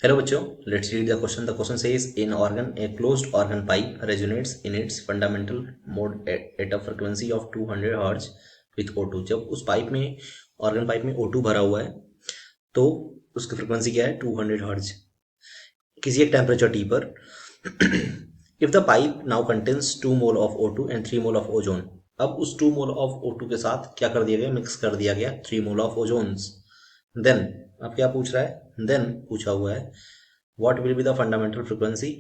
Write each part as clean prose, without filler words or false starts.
Hello बच्चों, let's read the question. The question says in organ a closed organ pipe resonates in its fundamental mode at a frequency of 200 Hz with O2. जब उस pipe में organ pipe में O2 भरा हुआ है तो उसकी फ्रिक्वेंसी क्या है 200 हर्ट्ज किसी एक टेम्परेचर T पर. If the pipe now contains 2 mole of O2 and 3 mole of ozone. अब उस 2 मोल ऑफ O2 के साथ क्या कर दिया गया, मिक्स कर दिया गया 3 मोल ऑफ ओजोन्स. देन अब क्या पूछ रहा है, देन पूछा हुआ है what will be the fundamental frequency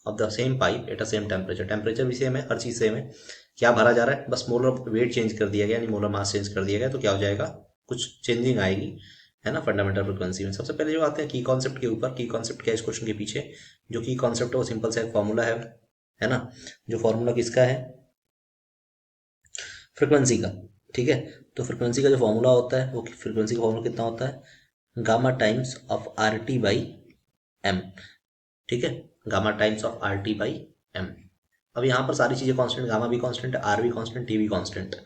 of the same pipe at a same temperature. Temperature भी सेम है, हर चीज सेम है. क्या भरा जा रहा है, बस मोलर वेट चेंज कर दिया गया, यानी मोलर मास चेंज कर दिया गया, तो क्या हो जाएगा, कुछ चेंजिंग आएगी, है ना, फंडामेंटल फ्रिक्वेंसी में. सबसे पहले जो आते हैं की कॉन्सेप्ट के ऊपर. की कॉन्सेप्ट क्या है इस क्वेश्चन के पीछे, जो की कॉन्सेप्ट है वो सिंपल सा एक फॉर्मूला है ना. जो फॉर्मूला किसका है, फ्रिक्वेंसी का. ठीक है, तो फ्रिक्वेंसी का जो फॉर्मूला होता है वो फ्रिक्वेंसी का फॉर्मूला कितना होता है, gamma times of R T by M. ठीक है, gamma times of R T by M. अब यहाँ पर सारी चीज़ें कांस्टेंट, गामा भी कांस्टेंट है, आर भी कांस्टेंट, टी भी कांस्टेंट है,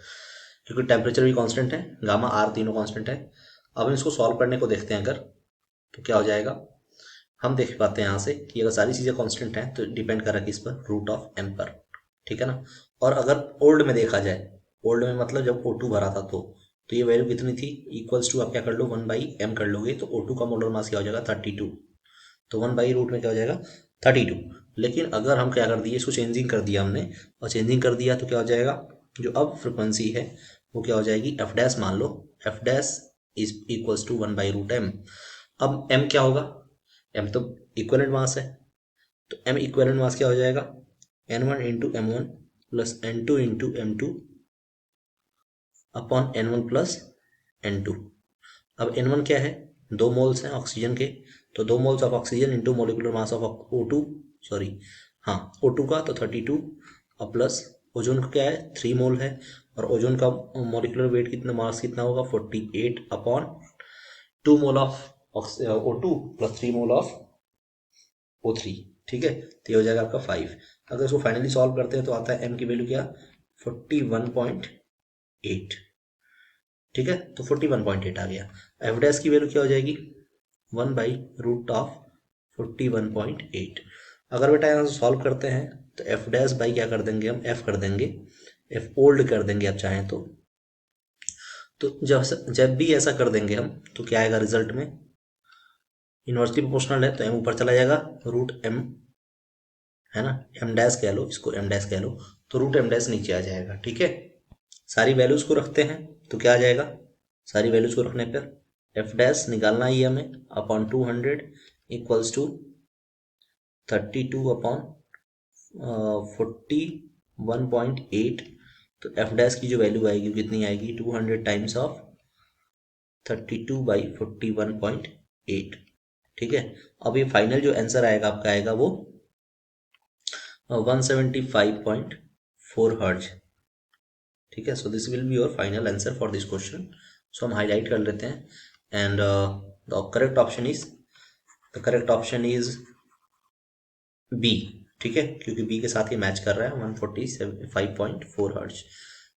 क्योंकि टेम्परेचर भी कांस्टेंट है, गामा आर तीनों कांस्टेंट है. अब हम इसको सॉल्व करने को देखते हैं अगर, तो क्या हो जाएगा, हम देख पाते हैं यहाँ से कि अगर सारी चीज़ें कांस्टेंट हैं तो डिपेंड कर रहा है किस पर, रूट ऑफ एम पर. ठीक है ना. और अगर ओल्ड में देखा जाए, ओल्ड में मतलब जब O2 भरा था तो ये वैल्यू कितनी थी, इक्वल्स टू आप क्या कर लो 1/m कर लोगे, तो O2 का मोलर मास क्या हो जाएगा 32. तो 1/रूट में क्या हो जाएगा 32. लेकिन अगर हम क्या कर दिए, इसको चेंजिंग कर दिया हमने, और चेंजिंग कर दिया तो क्या हो जाएगा, जो अब फ्रिक्वेंसी है वो क्या हो जाएगी, एफ डैश मान लो, F dash is equals to 1/√m. अब m क्या होगा, m तो इक्विवेलेंट मास है, तो m इक्विवेलेंट मास क्या हो जाएगा, n1 into m1 plus n2 into m2 upon n1 plus n2. अब n1 क्या है, 2 मोल्स हैं ऑक्सीजन के, तो 2 moles of oxygen into molecular mass of O2, sorry हाँ O2 का तो 32, और प्लस ओजोन का क्या है 3 मोल है, और ओजोन का मोलिकुलर वेट कितना, मास कितना होगा 48 upon 2 mole of O2 plus 3 mole of O3. ठीक है, तो ये हो जाएगा आपका 5. अगर इसको फाइनली सॉल्व करते हैं तो आता है m की वैल्यू क्या 41.8. ठीक है, तो 41.8 आ गया. एफ डैश की वैल्यू क्या हो जाएगी 1/√41.8. अगर बेटा यहाँ से सॉल्व करते हैं तो एफ डैश बाई क्या कर देंगे, हम एफ कर देंगे, एफ ओल्ड कर देंगे आप चाहें तो जब भी ऐसा कर देंगे हम तो क्या आएगा रिजल्ट में, इन्वर्सली प्रोपोर्शनल है तो एम ऊपर चला जाएगा, रूट एम, है ना, एम डैश कह लो, इसको एम डैश कह लो, तो रूट एम डैश नीचे आ जाएगा. ठीक है, सारी वैल्यूज को रखते हैं तो क्या आ जाएगा, सारी वैल्यूज को रखने पर एफ डैश निकालना ही हमें, अपॉन 200 इक्वल्स टू 32 अपॉन 41.8. तो एफ डैश की जो वैल्यू आएगी कितनी आएगी, 200 टाइम्स ऑफ 32/41.8. ठीक है, अब ये फाइनल जो आंसर आएगा आपका आएगा वो 175.4 हर्ज. ठीक है, so this will be your final answer for this question. So हम हाईलाइट कर लेते हैं, and the correct option is B. ठीक है, क्योंकि बी के साथ ही मैच कर रहा है 145.4 हर्ज.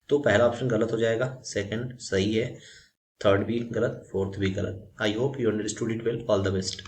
तो पहला ऑप्शन गलत हो जाएगा, सेकंड सही है, थर्ड भी गलत, फोर्थ भी गलत. I hope you understood it well. All the best.